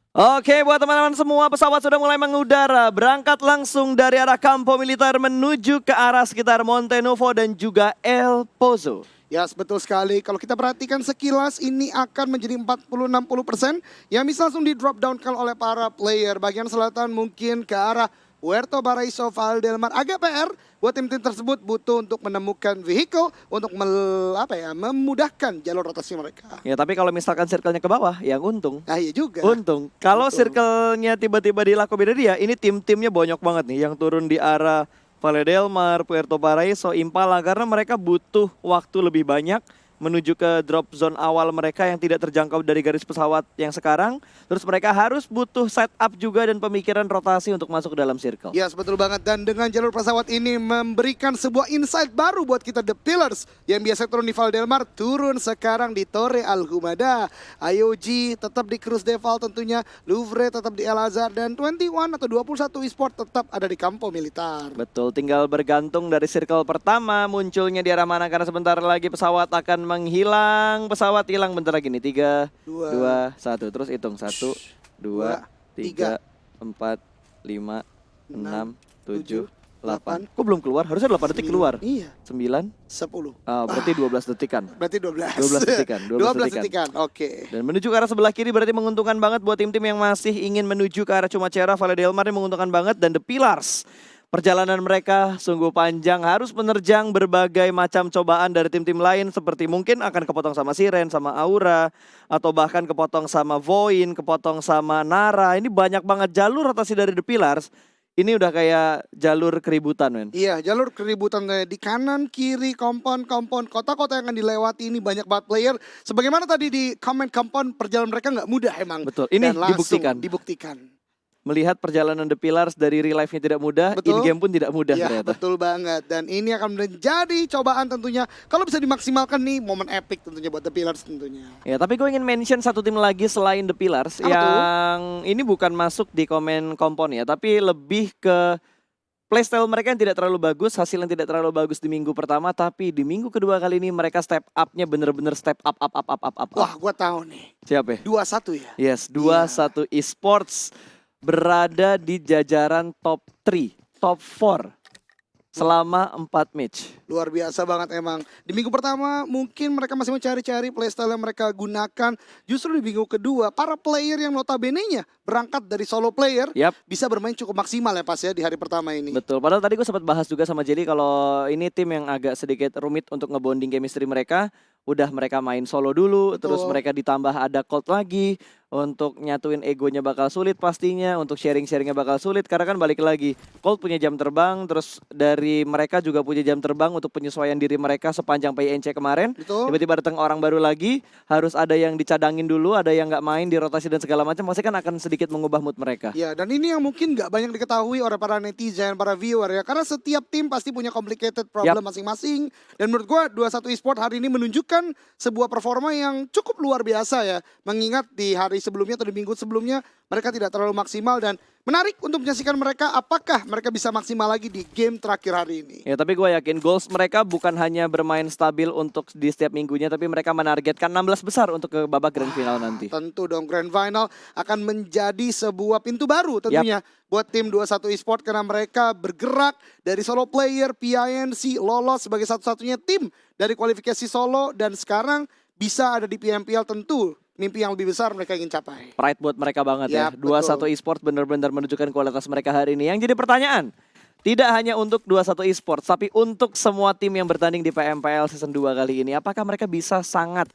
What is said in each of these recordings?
Oke, buat teman-teman semua, pesawat sudah mulai mengudara. Berangkat langsung dari arah Campo Militer menuju ke arah sekitar Monte Nuovo dan juga El Pozo. Ya, betul sekali. Kalau kita perhatikan sekilas ini akan menjadi 40-60% yang bisa langsung di drop down oleh para player. Bagian selatan mungkin ke arah Puerto Paraíso, Valdelmar. Agak PR buat tim-tim tersebut butuh untuk menemukan vehicle untuk memudahkan jalur rotasi mereka. Ya, tapi kalau misalkan circle-nya ke bawah, yang untung. Nah iya juga. Untung. Kalau Betul. circle-nya tiba-tiba di Laco Benedia, ini tim-timnya banyak banget nih yang turun di arah Valle del Mar, Puerto Paraíso, Impala, karena mereka butuh waktu lebih banyak menuju ke drop zone awal mereka yang tidak terjangkau dari garis pesawat yang sekarang. Terus mereka harus butuh setup juga dan pemikiran rotasi untuk masuk ke dalam circle. Ya, betul banget. Dan dengan jalur pesawat ini memberikan sebuah insight baru buat kita The Pillars. Yang biasa turun di Valdelmar, turun sekarang di Torre Alhumada. IOG tetap di Cruz Deval tentunya. Louvre tetap di El Azhar. Dan 21 atau 21 Esport tetap ada di Campo Militar. Betul, tinggal bergantung dari circle pertama munculnya di arah mana. Karena sebentar lagi pesawat akan menghilang. Pesawat hilang bentar lagi nih. 3, 2, 1. Terus hitung. 1, 2, 3, 4, 5, 6, 7, 8. Kok belum keluar? Harusnya 8 detik keluar. Iya. 9, 10. berarti 12 detikan. Berarti 12. 12 detikan. 12 detikan. Oke. Dan menuju ke arah sebelah kiri berarti menguntungkan banget buat tim-tim yang masih ingin menuju ke arah Chumacera, Valle del Mar ini menguntungkan banget. Dan The Pillars, perjalanan mereka sungguh panjang, harus menerjang berbagai macam cobaan dari tim-tim lain seperti mungkin akan kepotong sama Siren, sama Aura, atau bahkan kepotong sama Voin, kepotong sama Nara. Ini banyak banget jalur rotasi dari The Pillars. Ini udah kayak jalur keributan, men. Iya, jalur keributan di kanan, kiri, kompon, kota-kota yang akan dilewati ini banyak banget player. Sebagaimana tadi di kompon perjalanan mereka nggak mudah emang. Betul, ini Dan langsung dibuktikan. Melihat perjalanan The Pillars dari real life-nya tidak mudah, in-game pun tidak mudah ya, ternyata. Betul banget. Dan ini akan menjadi cobaan tentunya. Kalau bisa dimaksimalkan nih, momen epic tentunya buat The Pillars tentunya. Ya, tapi gue ingin mention satu tim lagi selain The Pillars. Apa yang ini bukan masuk di komen kompon ya, tapi lebih ke playstyle mereka yang tidak terlalu bagus, hasil yang tidak terlalu bagus di minggu pertama, tapi di minggu kedua kali ini mereka step up-nya bener-bener step up. Wah, gue tahu nih. Siapa ya? 2-1 ya? Yes, 2-1 Esports berada di jajaran top 3, top 4 selama 4 match. Luar biasa banget emang. Di minggu pertama mungkin mereka masih mencari-cari playstyle yang mereka gunakan. Justru di minggu kedua para player yang notabene-nya berangkat dari solo player bisa bermain cukup maksimal ya pas ya di hari pertama ini. Betul, padahal tadi gue sempat bahas juga sama Jelly kalau ini tim yang agak sedikit rumit untuk ngebonding chemistry mereka. Udah mereka main solo dulu, terus mereka ditambah ada Colt lagi. Untuk nyatuin egonya bakal sulit pastinya, untuk sharing-sharingnya bakal sulit. Karena kan balik lagi, Colt punya jam terbang, terus dari mereka juga punya jam terbang untuk penyesuaian diri mereka sepanjang PINC kemarin. Tiba-tiba datang orang baru lagi, harus ada yang dicadangin dulu, ada yang nggak main, dirotasi dan segala macam. Pasti kan akan sedikit mengubah mood mereka. Ya, dan ini yang mungkin nggak banyak diketahui oleh para netizen, para viewer ya. Karena setiap tim pasti punya complicated problem masing-masing. Dan menurut gue 21 Esport hari ini menunjukkan sebuah performa yang cukup luar biasa ya. Mengingat di hari sebelumnya atau di minggu sebelumnya mereka tidak terlalu maksimal dan menarik untuk menyaksikan mereka apakah mereka bisa maksimal lagi di game terakhir hari ini. Ya, tapi gue yakin goals mereka bukan hanya bermain stabil untuk di setiap minggunya, tapi mereka menargetkan 16 besar untuk ke babak grand final nanti. Tentu dong, grand final akan menjadi sebuah pintu baru tentunya buat tim 21 Esport karena mereka bergerak dari solo player, PINC, lolos sebagai satu-satunya tim dari kualifikasi solo dan sekarang bisa ada di PMPL. Tentu mimpi yang lebih besar mereka ingin capai. Pride buat mereka banget ya. 21 Esports benar-benar menunjukkan kualitas mereka hari ini. Yang jadi pertanyaan, tidak hanya untuk 21 Esports, tapi untuk semua tim yang bertanding di PMPL season 2 kali ini, apakah mereka bisa sangat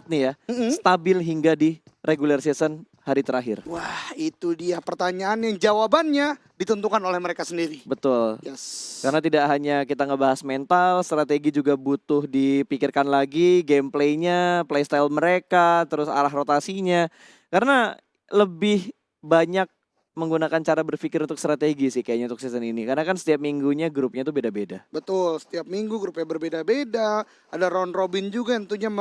nih ya, stabil hingga di regular season hari terakhir? Wah, itu dia pertanyaan yang jawabannya ditentukan oleh mereka sendiri. Betul. Karena tidak hanya kita ngebahas mental, strategi juga butuh dipikirkan lagi, gameplaynya, playstyle mereka, terus arah rotasinya. Karena lebih banyak menggunakan cara berpikir untuk strategi sih kayaknya untuk season ini. Karena kan setiap minggunya grupnya tuh beda-beda. Betul, setiap minggu grupnya berbeda-beda. Ada round robin juga yang tentunya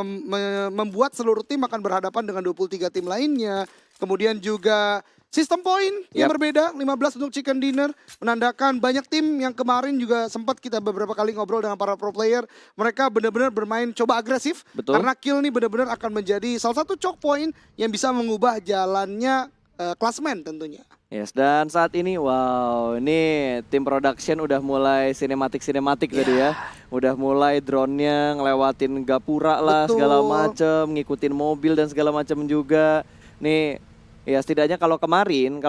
membuat seluruh tim akan berhadapan dengan 23 tim lainnya. Kemudian juga Sistem poin yang berbeda, 15 untuk Chicken Dinner, menandakan banyak tim yang kemarin juga sempat kita beberapa kali ngobrol dengan para pro player. Mereka benar-benar bermain coba agresif, Betul. karena kill nih benar-benar akan menjadi salah satu choke point yang bisa mengubah jalannya klasmen tentunya. Yes, dan saat ini wow, ini tim production udah mulai sinematik tadi ya. Udah mulai drone-nya ngelewatin gapura lah, Betul. segala macem, ngikutin mobil dan segala macem juga. Nih, ya setidaknya kalau kemarin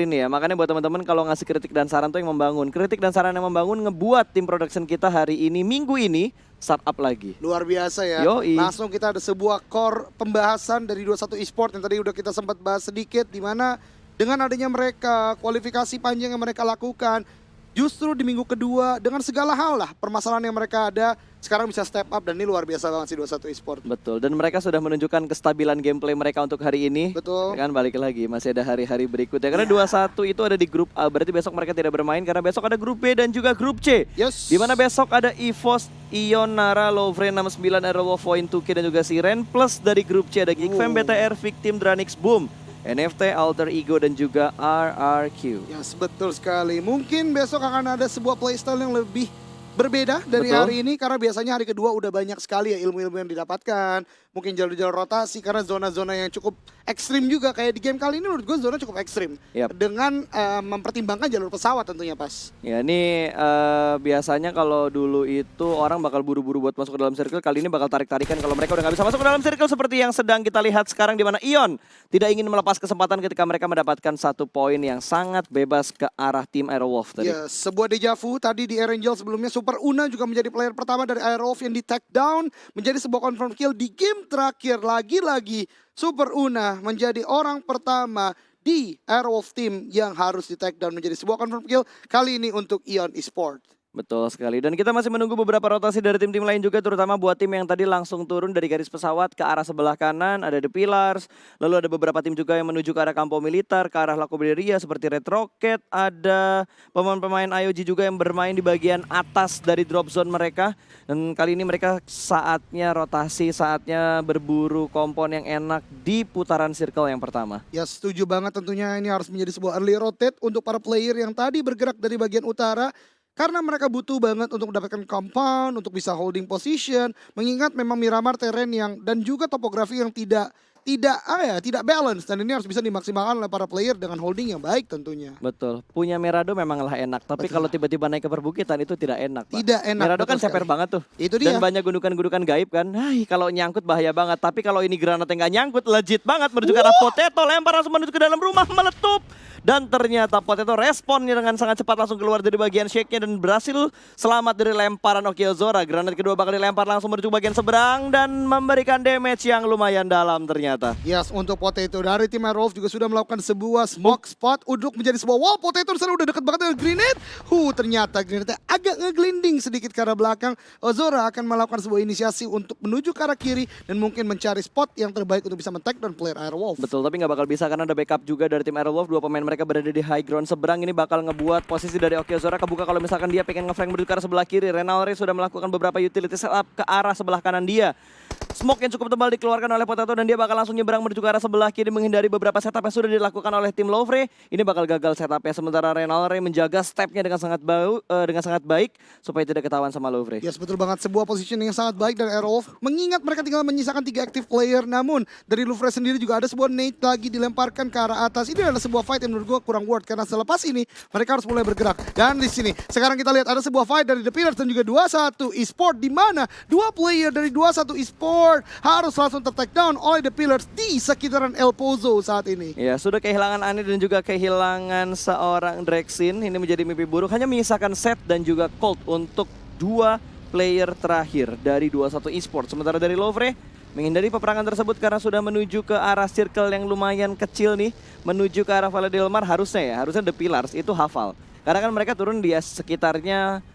ya, makanya buat teman-teman kalau ngasih kritik dan saran tuh yang membangun. Kritik dan saran yang membangun ngebuat tim production kita hari ini, minggu ini, startup lagi. Luar biasa ya. Yoi. Langsung kita ada sebuah core pembahasan dari 21 Esport yang tadi udah kita sempat bahas sedikit, di mana dengan adanya mereka, kualifikasi panjang yang mereka lakukan, justru di minggu kedua dengan segala hal lah permasalahan yang mereka ada, sekarang bisa step up, dan ini luar biasa banget sih 21 Esport. Betul, dan mereka sudah menunjukkan kestabilan gameplay mereka untuk hari ini. Betul. Ya kan, balik lagi, masih ada hari-hari berikutnya. Karena 21 itu ada di grup A, berarti besok mereka tidak bermain karena besok ada grup B dan juga grup C. Yes. Dimana besok ada EVOS, Ion, Nara, Lovre, 69, Aerowolf, Voin, 2K dan juga Siren. Plus dari grup C ada Geekfam, BTR, Victim, Dranix, Boom, NFT, Alter Ego dan juga RRQ. Yes, betul sekali. Mungkin besok akan ada sebuah playstyle yang lebih berbeda dari Betul. hari ini, karena biasanya hari kedua udah banyak sekali ya ilmu-ilmu yang didapatkan. Mungkin jalur-jalur rotasi karena zona-zona yang cukup ekstrim juga, kayak di game kali ini menurut gue zona cukup ekstrim. Yap. Dengan mempertimbangkan jalur pesawat tentunya pas. Ya ini biasanya kalau dulu itu orang bakal buru-buru buat masuk ke dalam circle, kali ini bakal tarik-tarikan kalau mereka udah nggak bisa masuk ke dalam circle, seperti yang sedang kita lihat sekarang, di mana Ion tidak ingin melepas kesempatan ketika mereka mendapatkan 1 poin yang sangat bebas ke arah tim Aerowolf tadi. Ya, sebuah deja vu tadi di Erangel sebelumnya, Super Una juga menjadi player pertama dari Aerowolf yang di take down, menjadi sebuah confirm kill di game terakhir. Lagi-lagi Super Una menjadi orang pertama di Aerowolf team yang harus di take down, menjadi sebuah confirm kill kali ini untuk Ion Esport. Betul sekali, dan kita masih menunggu beberapa rotasi dari tim-tim lain juga, terutama buat tim yang tadi langsung turun dari garis pesawat ke arah sebelah kanan. Ada The Pillars, lalu ada beberapa tim juga yang menuju ke arah Campo Militar, ke arah Lacoberia seperti Red Rocket. Ada pemain-pemain IOG juga yang bermain di bagian atas dari drop zone mereka. Dan kali ini mereka saatnya rotasi, saatnya berburu kompon yang enak di putaran circle yang pertama. Ya, setuju banget, tentunya ini harus menjadi sebuah early rotate untuk para player yang tadi bergerak dari bagian utara. Karena mereka butuh banget untuk mendapatkan compound, untuk bisa holding position. Mengingat memang Miramar terrain yang dan juga topografi yang tidak balance, dan ini harus bisa dimaksimalkan oleh para player dengan holding yang baik tentunya. Betul, punya Merado memanglah enak, tapi Betul. kalau tiba-tiba naik ke perbukitan itu tidak enak, Pak. Tidak enak. Merado kan betul ceper sekali. banget tuh. Itu dia. Dan banyak gundukan-gundukan gaib kan. Hai, kalau nyangkut bahaya banget. Tapi kalau ini granatnya nggak nyangkut, legit banget menuju ke arah Potato, lempar langsung menuju ke dalam rumah, meletup. Dan ternyata Potato responnya dengan sangat cepat, langsung keluar dari bagian shake-nya dan berhasil selamat dari lemparan Okiozora. Granat kedua bakal dilempar langsung menuju bagian seberang dan memberikan damage yang lumayan dalam ternyata. Yes, untuk Potato dari tim Aerowolf juga sudah melakukan sebuah smoke spot untuk menjadi sebuah wall. Potato di sana udah deket banget dengan grenade. Ternyata grenade agak ngeglinding sedikit ke arah belakang. Ozora akan melakukan sebuah inisiasi untuk menuju ke arah kiri dan mungkin mencari spot yang terbaik untuk bisa men-take down player Aerowolf. Betul, tapi nggak bakal bisa karena ada backup juga dari tim Aerowolf. Dua pemain mereka berada di high ground seberang, ini bakal ngebuat posisi dari Okiozora kebuka kalau misalkan dia pengen ngeflank menuju ke arah sebelah kiri. Renalre sudah melakukan beberapa utility setup ke arah sebelah kanan dia. Smoke yang cukup tebal dikeluarkan oleh Potato dan dia bakal langsung nyebrang menuju ke arah sebelah kiri menghindari beberapa setup yang sudah dilakukan oleh tim Lovre. Ini bakal gagal setupnya, sementara Renalre menjaga stepnya dengan sangat baik supaya tidak ketahuan sama Lovre. Yes, betul banget, sebuah positioning yang sangat baik dari Aerowolf. Mengingat mereka tinggal menyisakan 3 active player, namun dari Louvre sendiri juga ada sebuah nade lagi dilemparkan ke arah atas. Ini adalah sebuah fight yang menurut gue kurang worth, karena selepas ini mereka harus mulai bergerak. Dan di sini sekarang kita lihat ada sebuah fight dari The Pillars dan juga 21 Esport, di mana 2 player dari 21 Esport harus langsung ter-take down oleh The Pillars di sekitaran El Pozo saat ini. Ya, sudah kehilangan Ani dan juga kehilangan seorang Drexin. Ini menjadi mimpi buruk, hanya menyisakan Set dan juga Colt untuk 2 player terakhir dari 21 Esport. Sementara dari Lovre menghindari peperangan tersebut karena sudah menuju ke arah circle yang lumayan kecil nih, menuju ke arah Valle del Mar. Harusnya The Pillars itu hafal. Karena kan mereka turun di sekitarnya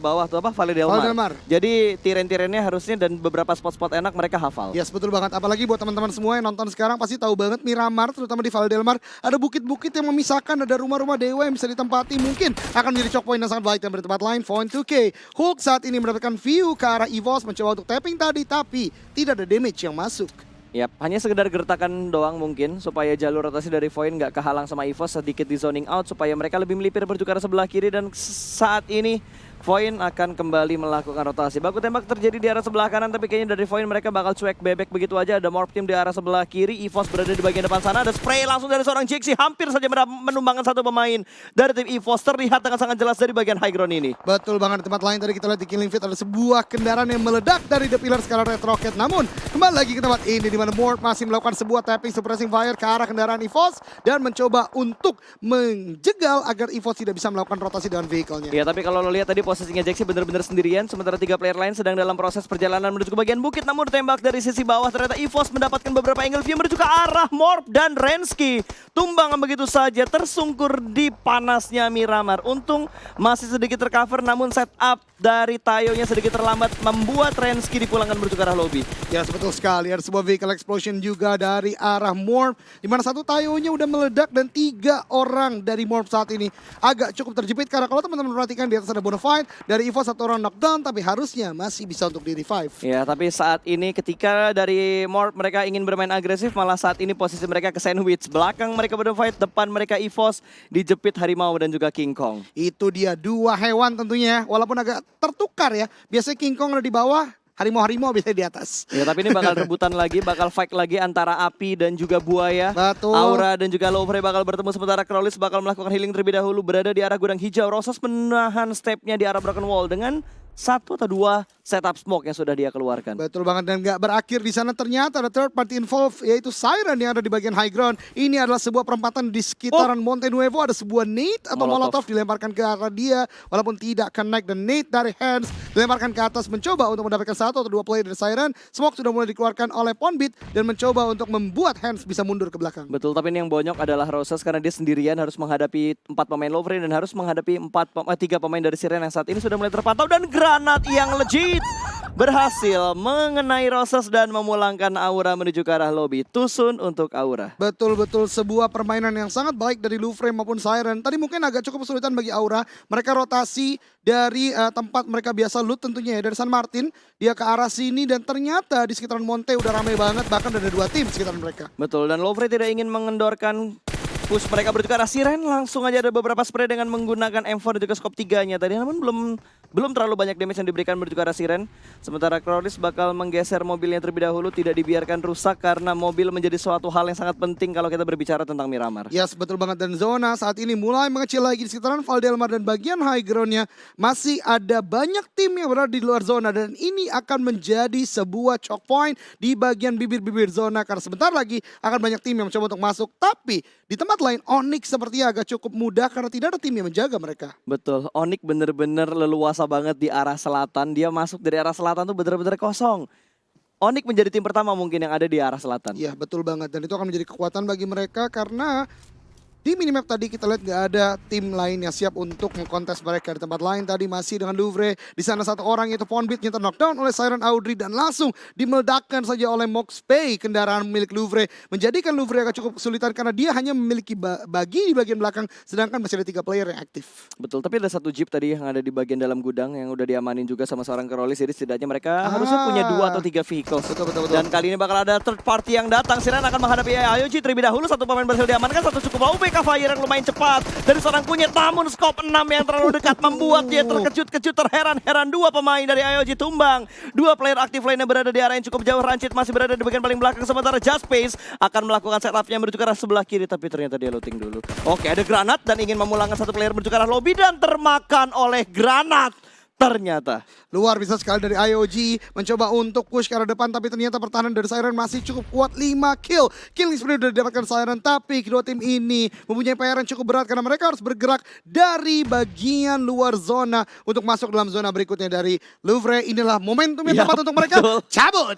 bawah tuh Valle del Mar. Jadi tiren-tirennya harusnya dan beberapa spot-spot enak mereka hafal. Yes, betul banget. Apalagi buat teman-teman semua yang nonton sekarang pasti tahu banget Miramar, terutama di Valle del Mar. Ada bukit-bukit yang memisahkan, ada rumah-rumah dewa yang bisa ditempati. Mungkin akan menjadi choke point yang sangat baik dan bertempat lain. Point 2K. Hulk saat ini mendapatkan view ke arah EVOS, mencoba untuk tapping tadi, tapi tidak ada damage yang masuk. Yap, hanya sekedar gertakan doang mungkin supaya jalur rotasi dari Void nggak kehalang sama EVOS, sedikit di zoning out supaya mereka lebih melipir bertukar sebelah kiri, dan saat ini Void akan kembali melakukan rotasi. Baku tembak terjadi di arah sebelah kanan, tapi kayaknya dari Void mereka bakal cuek bebek begitu aja. Ada Morph Team di arah sebelah kiri, EVOS berada di bagian depan sana, ada spray langsung dari seorang Jixi, hampir saja menumbangkan satu pemain dari tim EVOS, terlihat dengan sangat jelas dari bagian high ground ini. Betul banget, di tempat lain tadi kita lihat di Killing Field ada sebuah kendaraan yang meledak dari The Pillar skala Red Rocket. Namun kembali lagi ke tempat ini di mana Morph masih melakukan sebuah tapping suppressing fire ke arah kendaraan EVOS dan mencoba untuk menjegal agar EVOS tidak bisa melakukan rotasi dengan vehicle-nya. Ya, tapi kalau lo lihat tadi posisinya Jixi bener-bener sendirian, sementara 3 player lain sedang dalam proses perjalanan menuju ke bagian bukit. Namun tembak dari sisi bawah, ternyata EVOS mendapatkan beberapa angle view menuju ke arah Morph dan Rensky. Tumbang begitu saja, tersungkur di panasnya Miramar. Untung masih sedikit tercover, namun setup dari Tayo-nya sedikit terlambat membuat Rensky dipulangkan menuju ke arah lobby. Ya, betul sekali. Ada sebuah vehicle explosion juga dari arah Morph, di mana satu Tayo-nya udah meledak dan 3 orang dari Morph saat ini agak cukup terjepit. Karena kalau teman-teman perhatikan di atas ada Bonafide, dari EVOS satu orang knockdown, tapi harusnya masih bisa untuk di-revive. Ya, tapi saat ini ketika dari Morph mereka ingin bermain agresif, malah saat ini posisi mereka ke sandwich. Belakang mereka Bonafide, depan mereka EVOS, dijepit Harimau dan juga King Kong. Itu dia 2 hewan tentunya, walaupun agak tertukar ya. Biasanya King Kong ada di bawah, harimau-harimau biasanya di atas. Ya, tapi ini bakal rebutan lagi, bakal fight lagi antara api dan juga buaya. Betul. Aura dan juga Lovre bakal bertemu, sementara Crowlys bakal melakukan healing terlebih dahulu, berada di arah gudang hijau. Rosas menahan stepnya di arah Broken Wall dengan 1 atau 2 setup smoke yang sudah dia keluarkan. Betul banget, dan nggak berakhir di sana, ternyata ada third party involved, yaitu Siren yang ada di bagian high ground. Ini adalah sebuah perempatan di sekitaran Monte Nuevo, ada sebuah nade atau molotov dilemparkan ke arah dia, walaupun tidak connect, dan nade dari Hands dilemparkan ke atas mencoba untuk mendapatkan 1 atau 2 player dari Siren. Smoke sudah mulai dikeluarkan oleh Ponbit dan mencoba untuk membuat Hands bisa mundur ke belakang. Betul, tapi ini yang bonyok adalah Rosas karena dia sendirian harus menghadapi 4 pemain Lovre dan harus menghadapi 3 pemain dari Siren yang saat ini sudah mulai terpantau, dan granat yang legit berhasil mengenai Rosas dan memulangkan Aura menuju ke arah lobby. Tusun untuk Aura. Betul-betul sebuah permainan yang sangat baik dari Louvre maupun Siren. Tadi mungkin agak cukup kesulitan bagi Aura. Mereka rotasi dari tempat mereka biasa loot tentunya ya, dari San Martin. Dia ke arah sini dan ternyata di sekitaran Monte udah ramai banget. Bahkan ada 2 tim sekitaran mereka. Betul, dan Louvre tidak ingin mengendorkan push mereka menuju ke arah Siren. Langsung aja ada beberapa spray dengan menggunakan M4 dan juga scope 3-nya tadi. Namun belum terlalu banyak damage yang diberikan menuju ke arah Siren. Sementara Crowlys bakal menggeser mobilnya terlebih dahulu, tidak dibiarkan rusak karena mobil menjadi suatu hal yang sangat penting kalau kita berbicara tentang Miramar. Yes, betul banget, dan zona saat ini mulai mengecil lagi di sekitaran Valdelmar dan bagian high groundnya. Masih ada banyak tim yang berada di luar zona dan ini akan menjadi sebuah choke point di bagian bibir-bibir zona karena sebentar lagi akan banyak tim yang mencoba untuk masuk. Tapi di tempat lain Onyx sepertinya agak cukup mudah karena tidak ada tim yang menjaga mereka. Betul, Onyx bener-bener leluasa banget di arah selatan. Dia masuk dari arah selatan tuh bener-bener kosong. Onyx menjadi tim pertama mungkin yang ada di arah selatan. Iya, betul banget, dan itu akan menjadi kekuatan bagi mereka karena di minimap tadi kita lihat nggak ada tim lain yang siap untuk mengkontes mereka. Di tempat lain tadi masih dengan Louvre. Di sana 1 orang yaitu Ponbit yang knockdown oleh Siren Audrey dan langsung dimeledakkan saja oleh Mox Pay, kendaraan milik Louvre. Menjadikan Louvre agak cukup kesulitan karena dia hanya memiliki bagi di bagian belakang sedangkan masih ada 3 player yang aktif. Betul, tapi ada 1 jeep tadi yang ada di bagian dalam gudang yang udah diamanin juga sama seorang Crowlys. Jadi setidaknya mereka harusnya punya 2 atau 3 vehicles. Betul. Dan kali ini bakal ada third party yang datang. Siren akan menghadapi IOG terlebih dahulu. 1 pemain berhasil diamankan, 1 cukup OP. Fire yang lumayan cepat dari seorang kunyit, namun scope 6 yang terlalu dekat membuat dia terkejut-kejut, terheran-heran. 2 pemain dari IOG tumbang. 2 player aktif lainnya berada di arah yang cukup jauh. Rancid masih berada di bagian paling belakang, sementara Just Space akan melakukan setupnya menuju ke arah sebelah kiri, tapi ternyata dia looting dulu. Oke, ada granat dan ingin memulangkan 1 player menuju ke arah lobby dan termakan oleh granat. Ternyata luar biasa sekali dari IOG mencoba untuk push ke arah depan, tapi ternyata pertahanan dari Siren masih cukup kuat. 5 kill. Killing spree sudah didapatkan Siren, tapi kedua tim ini mempunyai PR yang cukup berat karena mereka harus bergerak dari bagian luar zona untuk masuk dalam zona berikutnya dari Louvre. Inilah momentum yang tepat untuk mereka cabut.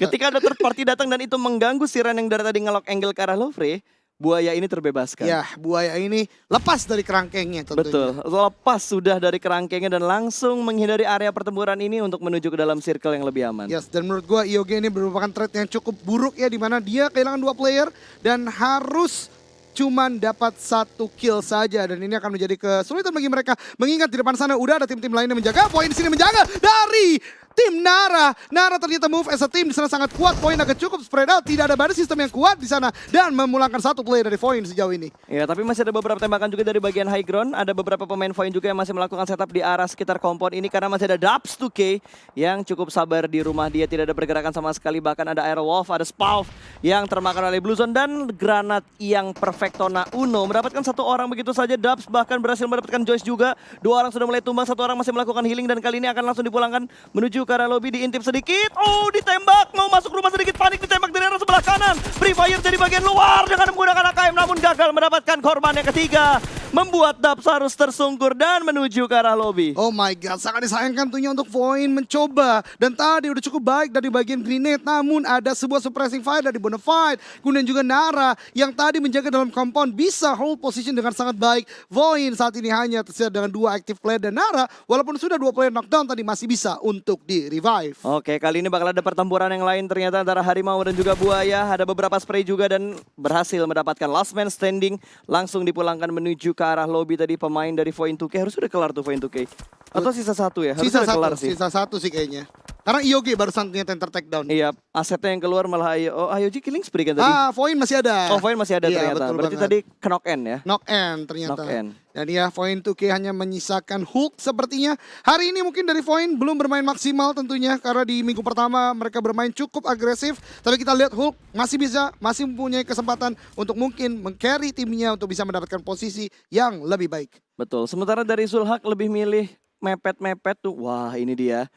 Ketika ada third party datang dan itu mengganggu Siren yang dari tadi ngelok angle ke arah Louvre, buaya ini terbebaskan. Ya, buaya ini lepas dari kerangkengnya tentunya. Betul, lepas sudah dari kerangkengnya dan langsung menghindari area pertempuran ini untuk menuju ke dalam circle yang lebih aman. Yes, dan menurut gua IOG ini merupakan trade yang cukup buruk ya, di mana dia kehilangan 2 player dan harus cuman dapat 1 kill saja, dan ini akan menjadi kesulitan bagi mereka mengingat di depan sana udah ada tim-tim lain yang menjaga. Poin di sini menjaga dari tim Nara. Nara ternyata move as a team di sana sangat kuat, poin agak cukup spread out, tidak ada banyak sistem yang kuat di sana dan memulangkan satu play dari Voin sejauh ini. Ya, tapi masih ada beberapa tembakan juga dari bagian high ground. Ada beberapa pemain Voin juga yang masih melakukan setup di arah sekitar kompon ini karena masih ada Dubs 2K yang cukup sabar di rumah dia, tidak ada pergerakan sama sekali. Bahkan ada Airwolf, ada Spauf yang termakan oleh Blue Zone dan granat yang Perfectona Uno mendapatkan satu orang begitu saja. Dubs bahkan berhasil mendapatkan Joyce juga. Dua orang sudah mulai tumbang, satu orang masih melakukan healing dan kali ini akan langsung dipulangkan menuju ke arah lobby, diintip sedikit. Oh, ditembak, mau masuk rumah sedikit, panik ditembak dari arah sebelah kanan. Free Fire dari bagian luar dengan menggunakan AKM namun gagal mendapatkan korban yang ketiga. Membuat Dubs harus tersungkur dan menuju ke arah lobby. Oh my god, sangat disayangkan tentunya untuk Voin mencoba. Dan tadi udah cukup baik dari bagian grenade, namun ada sebuah suppressing fire dari Bonafide. Kemudian juga Nara yang tadi menjaga dalam compound bisa hold position dengan sangat baik. Voin saat ini hanya tersisa dengan 2 active player dan Nara walaupun sudah 2 player knockdown tadi masih bisa untuk di-revive. Oke, kali ini bakal ada pertempuran yang lain ternyata antara Harimau dan juga Buaya. Ada beberapa spray juga dan berhasil mendapatkan last man standing. Langsung dipulangkan menuju ke arah lobby tadi pemain dari Voin 2K. Harus sudah kelar tuh Voin 2K. Atau sisa satu ya? Harus Sisa sudah satu, kelar sih. sisa satu sih kayaknya. Karena IOG barusan ternyata take down. Iya, asetnya yang keluar malah IOG killing spree kan tadi? Voin masih ada. Oh, Voin masih ada Iya, ternyata. betul Berarti banget. tadi knock end ya? Knock end ternyata. Knock end. Dan ya Voin 2K hanya menyisakan Hulk sepertinya. Hari ini mungkin dari Voin belum bermain maksimal tentunya. Karena di minggu pertama mereka bermain cukup agresif. Tapi kita lihat Hulk masih mempunyai kesempatan untuk mungkin meng-carry timnya untuk bisa mendapatkan posisi yang lebih baik. Betul, sementara dari Zulhak lebih milih mepet-mepet tuh. Wah, ini dia.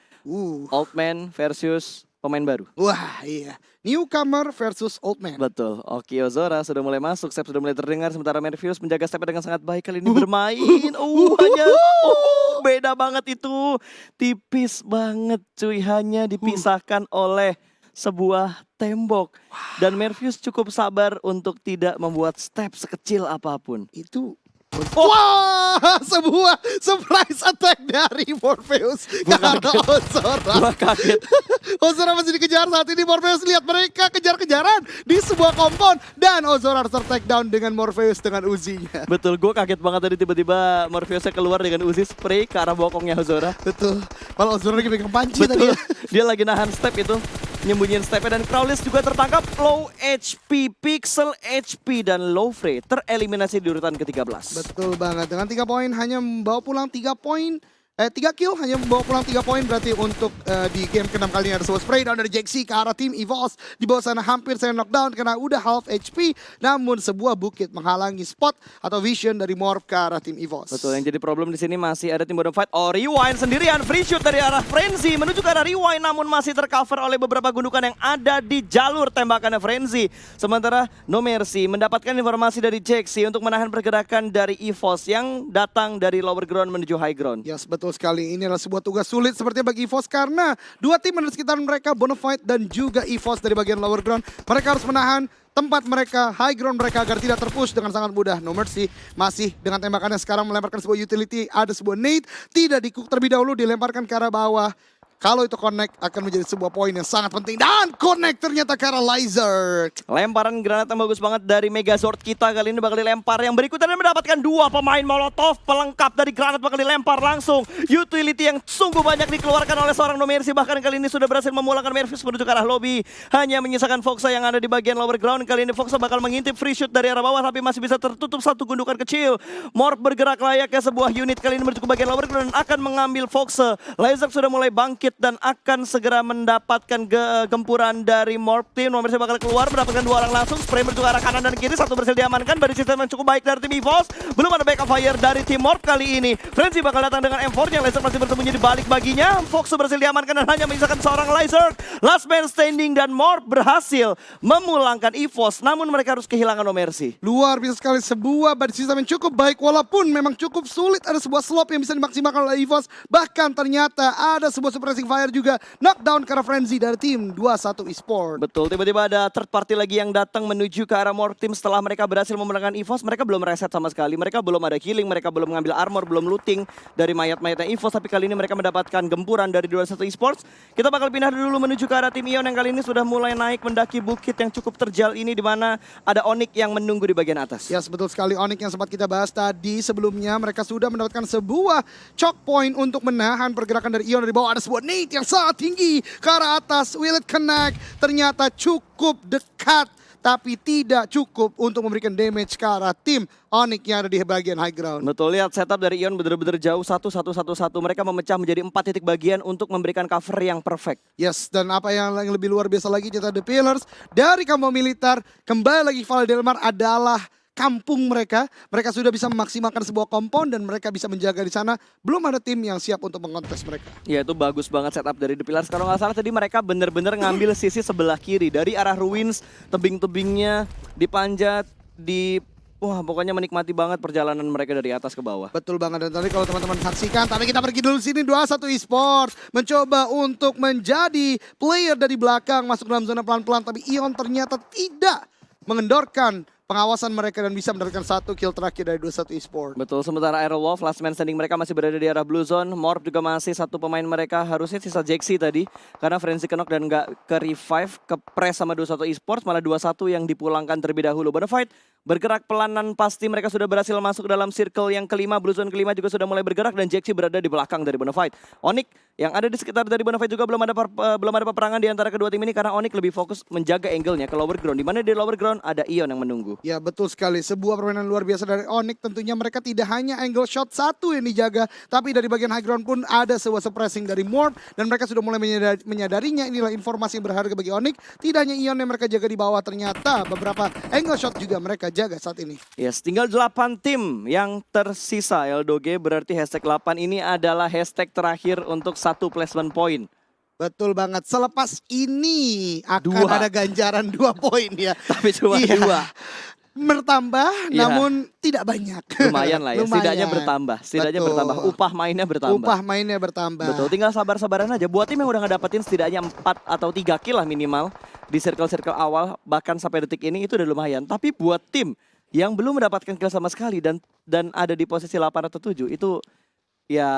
Old man versus pemain baru. Wah iya. Newcomer versus old man. Betul, Oki Ozora sudah mulai masuk, step sudah mulai terdengar. Sementara Mervius menjaga stepnya dengan sangat baik kali ini bermain. Hanya beda banget itu. Tipis banget cuy, hanya dipisahkan oleh sebuah tembok. Dan Mervius cukup sabar untuk tidak membuat step sekecil apapun. Itu wah, sebuah surprise attack dari Morpheus karena Ozora. Gua kaget. Ozora masih dikejar saat ini. Morpheus lihat mereka kejar-kejaran di sebuah kompon dan Ozora harus take down dengan Morpheus dengan Uzinya. Betul, gue kaget banget tadi tiba-tiba Morpheusnya keluar dengan Uzi spray ke arah bokongnya Ozora. Betul. Kalau Ozora lagi pegang panci tadi Betul, ya. dia lagi nahan step itu. Nyembunyiin stepnya dan Crowless juga tertangkap. Low HP, Pixel HP dan Lowfrey tereliminasi di urutan ke-13. Betul banget. Dengan 3 poin hanya membawa pulang 3 poin. 3 kill hanya membawa pulang 3 poin berarti untuk di game ke-6 kali ini ada sebuah spray down dari Jaxi ke arah tim EVOS. Di bawah sana hampir saya knockdown karena udah half HP. Namun sebuah bukit menghalangi spot atau vision dari Morph ke arah tim EVOS. Betul, yang jadi problem di sini masih ada tim Bonafide. Oh, Rewind sendirian, free shoot dari arah Frenzy menuju ke arah Rewind namun masih tercover oleh beberapa gundukan yang ada di jalur tembakannya Frenzy. Sementara No Mercy mendapatkan informasi dari Jaxi untuk menahan pergerakan dari EVOS yang datang dari lower ground menuju high ground. Yes, betul sekali. Ini adalah sebuah tugas sulit sepertinya bagi EVOS karena 2 tim ada di sekitar mereka, Bonafide dan juga EVOS dari bagian lower ground. Mereka harus menahan tempat mereka, high ground mereka agar tidak terpush dengan sangat mudah. No Mercy masih dengan tembakannya sekarang melemparkan sebuah utility, ada sebuah nade, tidak di-cook terlebih dahulu, dilemparkan ke arah bawah. Kalau itu connect akan menjadi sebuah poin yang sangat penting. Dan connect ternyata ke arah Lizard. Lemparan granat yang bagus banget dari Megazord kita kali ini bakal dilempar. Yang berikutnya dan mendapatkan 2 pemain Molotov pelengkap dari granat bakal dilempar langsung. Utility yang sungguh banyak dikeluarkan oleh seorang No Mercy. Bahkan kali ini sudah berhasil memulangkan Mervis menuju ke arah lobby. Hanya menyisakan Foxa yang ada di bagian lower ground. Kali ini Foxa bakal mengintip free shoot dari arah bawah tapi masih bisa tertutup satu gundukan kecil. Morph bergerak layaknya sebuah unit kali ini menuju ke bagian lower ground dan akan mengambil Foxa. Lizard sudah mulai bangkit dan akan segera mendapatkan gempuran dari Morph team. No Mercy bakal keluar mendapatkan 2 orang langsung. Spray menuju ke arah kanan dan kiri. Satu berhasil diamankan dari sistem yang cukup baik dari tim EVOS. Belum ada backup fire dari tim Morph kali ini. Frenzy bakal datang dengan M4-nya. Lizard masih bersembunyi di balik baginya. Fox berhasil diamankan dan hanya menyisakan seorang Lizard. Last man standing dan Morph berhasil memulangkan EVOS. Namun mereka harus kehilangan No Mercy. Luar biasa sekali, sebuah body system yang cukup baik walaupun memang cukup sulit ada sebuah slop yang bisa dimaksimalkan oleh EVOS. Bahkan ternyata ada sebuah suppressing fire juga knockdown karena Frenzy dari tim 21 Esport. Betul, tiba-tiba ada third party lagi yang datang menuju ke arah Morph team setelah mereka berhasil memenangkan EVOS. Mereka belum reset sama sekali, mereka belum ada healing, mereka belum mengambil armor, belum looting dari mayat-mayatnya EVOS. Tapi kali ini mereka mendapatkan gempuran dari 21 Esports. Kita bakal pindah dulu menuju ke arah tim Ion yang kali ini sudah mulai naik mendaki bukit yang cukup terjal ini, di mana ada Onyx yang menunggu di bagian atas. Ya, betul sekali, Onyx yang sempat kita bahas tadi sebelumnya. Mereka sudah mendapatkan sebuah choke point untuk menahan pergerakan dari Ion dari bawah. Ada sebuah Nate yang sangat tinggi ke arah atas. Will it connect? Ternyata cukup dekat. Tapi tidak cukup untuk memberikan damage ke arah tim Onyx yang ada di bagian high ground. Betul, lihat setup dari Ion benar-benar jauh 1-1-1-1. Mereka memecah menjadi 4 titik bagian untuk memberikan cover yang perfect. Yes, dan apa yang lebih luar biasa lagi cerita The Pillars dari kampung militer kembali lagi Valdelmar adalah kampung mereka. Mereka sudah bisa memaksimalkan sebuah kompon dan mereka bisa menjaga di sana. Belum ada tim yang siap untuk mengontes mereka. Ya itu bagus banget setup dari The Pillars. Kalau nggak salah tadi mereka benar-benar ngambil sisi sebelah kiri dari arah ruins, tebing-tebingnya dipanjat, wah pokoknya menikmati banget perjalanan mereka dari atas ke bawah. Betul banget, dan tadi kalau teman-teman saksikan, tadi kita pergi dulu sini 21 Esports mencoba untuk menjadi player dari belakang masuk dalam zona pelan-pelan, tapi Ion ternyata tidak mengendorkan pengawasan mereka dan bisa mendapatkan 1 kill terakhir dari 21 Esports. Betul, sementara Aerowolf last man standing mereka masih berada di arah blue zone. Morph juga masih 1 pemain mereka, harusnya sisa Jaxi tadi karena Frenzy knock dan nggak ke revive, ke press sama 21 Esports, malah 21 yang dipulangkan terlebih dahulu. Bonafide bergerak pelanan, pasti mereka sudah berhasil masuk dalam circle yang kelima, blue zone kelima juga sudah mulai bergerak dan Jaxi berada di belakang dari Bonafide. Onyx yang ada di sekitar dari Bonafide juga belum ada peperangan di antara kedua tim ini karena Onyx lebih fokus menjaga angle-nya ke lower ground, di mana di lower ground ada Ion yang menunggu. Ya betul sekali, sebuah permainan luar biasa dari Onyx. Tentunya mereka tidak hanya angle shot 1 yang dijaga, tapi dari bagian high ground pun ada sebuah suppressing dari Morph dan mereka sudah mulai menyadarinya. Inilah informasi yang berharga bagi Onyx. Tidak hanya Ion yang mereka jaga di bawah, ternyata beberapa angle shot juga mereka jaga saat ini. Yes, tinggal 8 tim yang tersisa Eldoge, berarti hashtag 8 ini adalah hashtag terakhir untuk 1 placement point. Betul banget, selepas ini akan 2. ada ganjaran 2 poin ya. Tapi cuma 2. Bertambah, Iya. namun tidak banyak. Lumayan lah ya, setidaknya bertambah. Setidaknya Betul. bertambah, upah mainnya bertambah. Upah mainnya bertambah. Betul, tinggal sabar-sabaran aja. Buat tim yang udah ngedapetin setidaknya 4 atau 3 kill lah minimal di circle-circle awal, bahkan sampai detik ini itu udah lumayan. Tapi buat tim yang belum mendapatkan kill sama sekali dan ada di posisi 8 atau 7 itu ya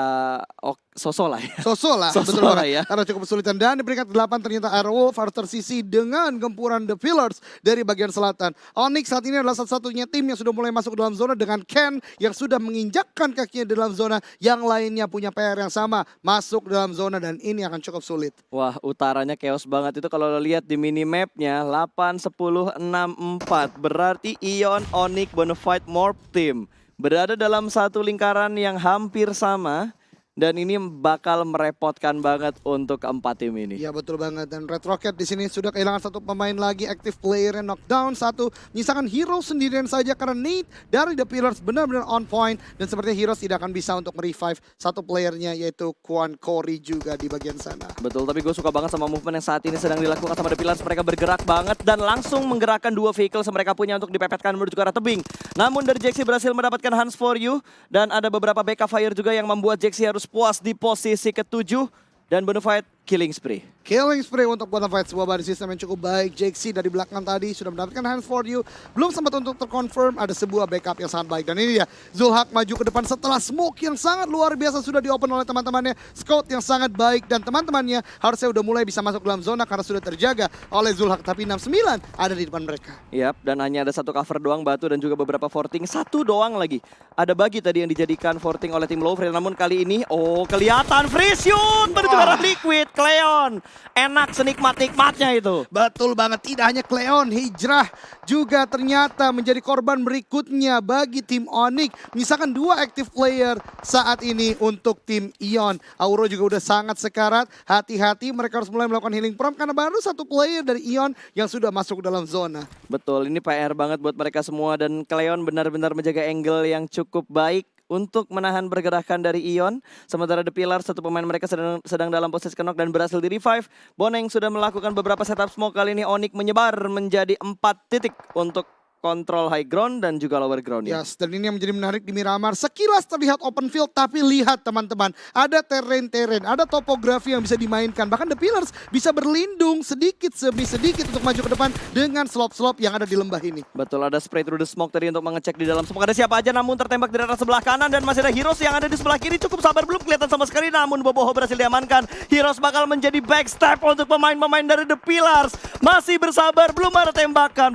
sosok lah ya. Sosok lah, Sosok betul lah banget. ya. Karena cukup kesulitan. Dan di peringkat 8 ternyata Aerowolf harus tersisi dengan gempuran The Pillars dari bagian selatan. Onyx saat ini adalah satu-satunya tim yang sudah mulai masuk ke dalam zona dengan Ken yang sudah menginjakkan kakinya di dalam zona. Yang lainnya punya PR yang sama, masuk dalam zona dan ini akan cukup sulit. Wah, utaranya chaos banget itu kalau lo lihat di minimapnya 8, 10, 6, 4. Berarti Ion, Onyx, Bonafide, Morph Team berada dalam satu lingkaran yang hampir sama. Dan ini bakal merepotkan banget untuk keempat tim ini. Iya betul banget, dan Red Rocket di sini sudah kehilangan 1 pemain lagi, active player yang knockdown 1, menyisakan Hero sendirian saja karena Nate dari The Pillars benar-benar on point dan sepertinya Heroes tidak akan bisa untuk merevive 1 playernya yaitu Quan Corey juga di bagian sana. Betul, tapi gue suka banget sama movement yang saat ini sedang dilakukan sama The Pillars. Mereka bergerak banget dan langsung menggerakkan 2 vehicle mereka punya untuk dipepetkan menuju ke arah tebing. Namun dari Jaxi berhasil mendapatkan Hands for You dan ada beberapa backup fire juga yang membuat Jaxi harus puas di posisi ke-7 dan Bonafide killing spree. Killing spree untuk Bonafide, sebuah body system yang cukup baik. Jaxi dari belakang tadi sudah mendapatkan Hands for You. Belum sempat untuk terconfirm, ada sebuah backup yang sangat baik. Dan ini dia, Zulhak maju ke depan setelah smoke yang sangat luar biasa sudah di-open oleh teman-temannya. Scout yang sangat baik dan teman-temannya harusnya udah mulai bisa masuk dalam zona karena sudah terjaga oleh Zulhak. Tapi 69 ada di depan mereka. Yap, dan hanya ada 1 cover doang batu dan juga beberapa forting. 1 doang lagi. Ada bagi tadi yang dijadikan forting oleh tim Lowfree. Namun kali ini, kelihatan free shoot menuju ke arah Liquid. Cleon, enak senikmat-nikmatnya itu. Betul banget, tidak hanya Cleon, Hijrah juga ternyata menjadi korban berikutnya bagi tim Onyx. Misalkan 2 active player saat ini untuk tim Ion. Auro juga udah sangat sekarat, hati-hati mereka harus mulai melakukan healing prompt karena baru 1 player dari Ion yang sudah masuk dalam zona. Betul, ini PR banget buat mereka semua dan Cleon benar-benar menjaga angle yang cukup baik untuk menahan pergerakan dari Ion. Sementara The Pillars, 1 pemain mereka sedang dalam posisi knock dan berhasil di revive. Boneng sudah melakukan beberapa setup smoke, kali ini Onyx menyebar menjadi 4 titik untuk kontrol high ground dan juga lower ground. Yes, dan ini yang menjadi menarik di Miramar. Sekilas terlihat open field, tapi lihat teman-teman, ada terrain, ada topografi yang bisa dimainkan. Bahkan The Pillars bisa berlindung sedikit demi sedikit untuk maju ke depan dengan slope-slope yang ada di lembah ini. Betul, ada spray through the smoke tadi untuk mengecek di dalam smoke ada siapa aja, namun tertembak di arah sebelah kanan dan masih ada Heroes yang ada di sebelah kiri. Cukup sabar, belum kelihatan sama sekali, namun Boboho berhasil diamankan. Heroes bakal menjadi backstep untuk pemain-pemain dari The Pillars. masih bersabar, belum ada tembakan,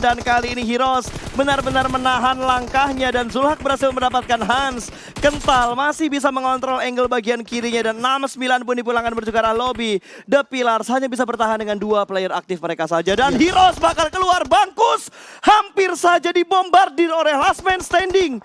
dan kali ini Heroes benar-benar menahan langkahnya dan Zulhak berhasil mendapatkan Hans. Kental masih bisa mengontrol angle bagian kirinya dan 6-9 pun dipulangkan menuju ke arah lobby. The Pillars hanya bisa bertahan dengan 2 player aktif mereka saja dan Heroes bakal keluar. Bangkus hampir saja dibombardir oleh Last Man Standing.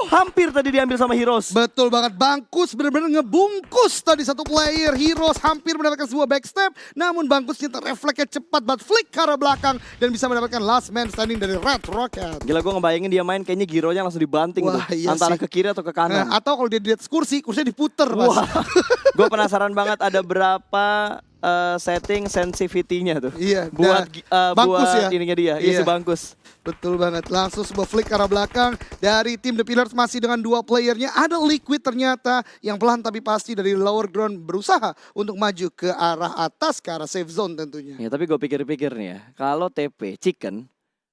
Hampir tadi diambil sama Heroes. Betul banget, Bangkus benar-benar ngebungkus tadi satu player. Heroes hampir mendapatkan sebuah backstep, namun Bangkusnya refleksnya cepat banget, flick ke arah belakang dan bisa mendapatkan Last Man Standing dari Red Rocket. Gila, gue ngebayangin dia main kayaknya gironya langsung dibanting tuh. Iya Antara sih. ke kiri atau ke kanan. Atau kalau dia di atas kursinya diputer. Gue penasaran banget ada berapa setting sensitivity-nya tuh. Iya, buat Bangkus buat ya. ininya dia. Iya, si Bangkus. Betul banget, langsung sebuah flick ke arah belakang dari tim The Pillars masih dengan 2 playernya. Ada Liquid ternyata yang pelan tapi pasti dari lower ground berusaha untuk maju ke arah atas, ke arah safe zone tentunya. Ya tapi gue pikir-pikir nih ya, kalau TP Chicken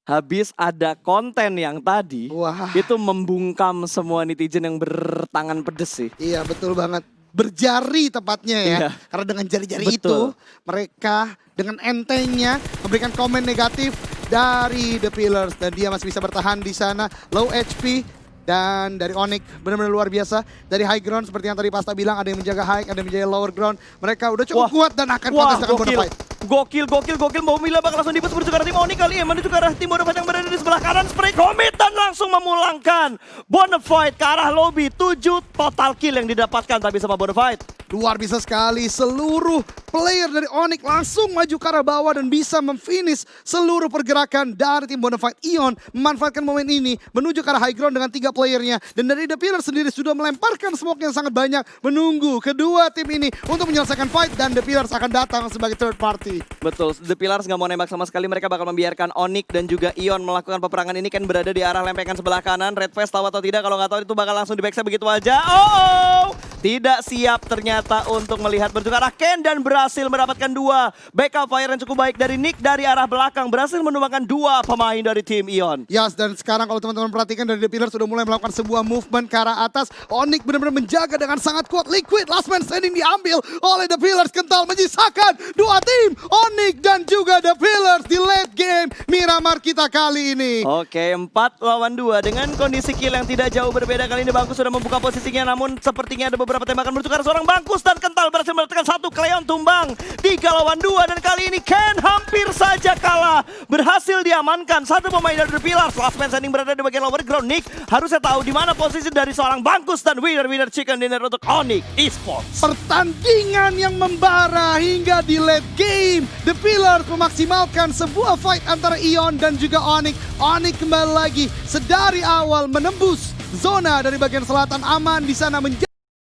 habis ada konten yang tadi itu membungkam semua netizen yang bertangan pedes sih. Iya betul banget, berjari tepatnya ya. Iya. Karena dengan jari-jari Betul. itu mereka dengan entengnya memberikan komen negatif dari The Pillars dan dia masih bisa bertahan di sana. Low HP dan dari Onyx benar-benar luar biasa. Dari high ground seperti yang tadi Pasta bilang, ada yang menjaga high, ada yang menjaga lower ground. Mereka udah cukup kuat dan akan kontes dengan Bonafide. Gokil. Mau Mila bakal langsung dibus menuju ke arah tim Onyx kali ya. Menuju ke arah tim Bonafide yang berada di sebelah kanan. Spray commit dan langsung memulangkan Bonafide ke arah lobby. 7 total kill yang didapatkan tapi sama Bonafide. Luar biasa sekali, seluruh player dari Onyx langsung maju ke arah bawah dan bisa memfinish seluruh pergerakan dari tim Bonafide. Ion memanfaatkan momen ini menuju ke arah high ground dengan 3 playernya. Dan dari The Pillars sendiri sudah melemparkan smoke yang sangat banyak menunggu kedua tim ini untuk menyelesaikan fight dan The Pillars akan datang sebagai third party. Betul, The Pillars nggak mau nembak sama sekali. Mereka bakal membiarkan Onyx dan juga Ion melakukan peperangan ini, kan berada di arah lempengan sebelah kanan. Red Fest tahu atau tidak, kalau nggak tahu itu bakal langsung di backstab begitu aja. Tidak siap ternyata untuk melihat menuju ke arah Ken dan berhasil mendapatkan 2 backup fire yang cukup baik dari Nick dari arah belakang. Berhasil menumbangkan 2 pemain dari tim Ion. Yes, dan sekarang kalau teman-teman perhatikan dari The Pillars sudah mulai melakukan sebuah movement ke arah atas. Onyx benar-benar menjaga dengan sangat kuat. Liquid, Last Man Standing diambil oleh The Pillars. Kental menyisakan 2 tim, Onyx dan juga The Pillars di late game Miramar kita kali ini. Oke, 4 lawan 2 dengan kondisi kill yang tidak jauh berbeda. Kali ini Bangkus sudah membuka posisinya, namun sepertinya ada beberapa tembakan menuju ke arah seorang Bangkus dan Kental berhasil mendapatkan 1. Cleon tumbang 3 lawan 2 dan kali ini Ken hampir saja kalah. Berhasil diamankan 1 pemain dari The Pillars. Last Man Standing berada di bagian lower ground. Nick harusnya tahu di mana posisi dari seorang Bangkus dan winner chicken dinner untuk Onyx Esports. Pertandingan yang membara hingga di late game. The Pillars memaksimalkan sebuah fight antara Ion dan juga Onyx. Onyx kembali lagi sedari awal menembus zona dari bagian selatan aman di sana.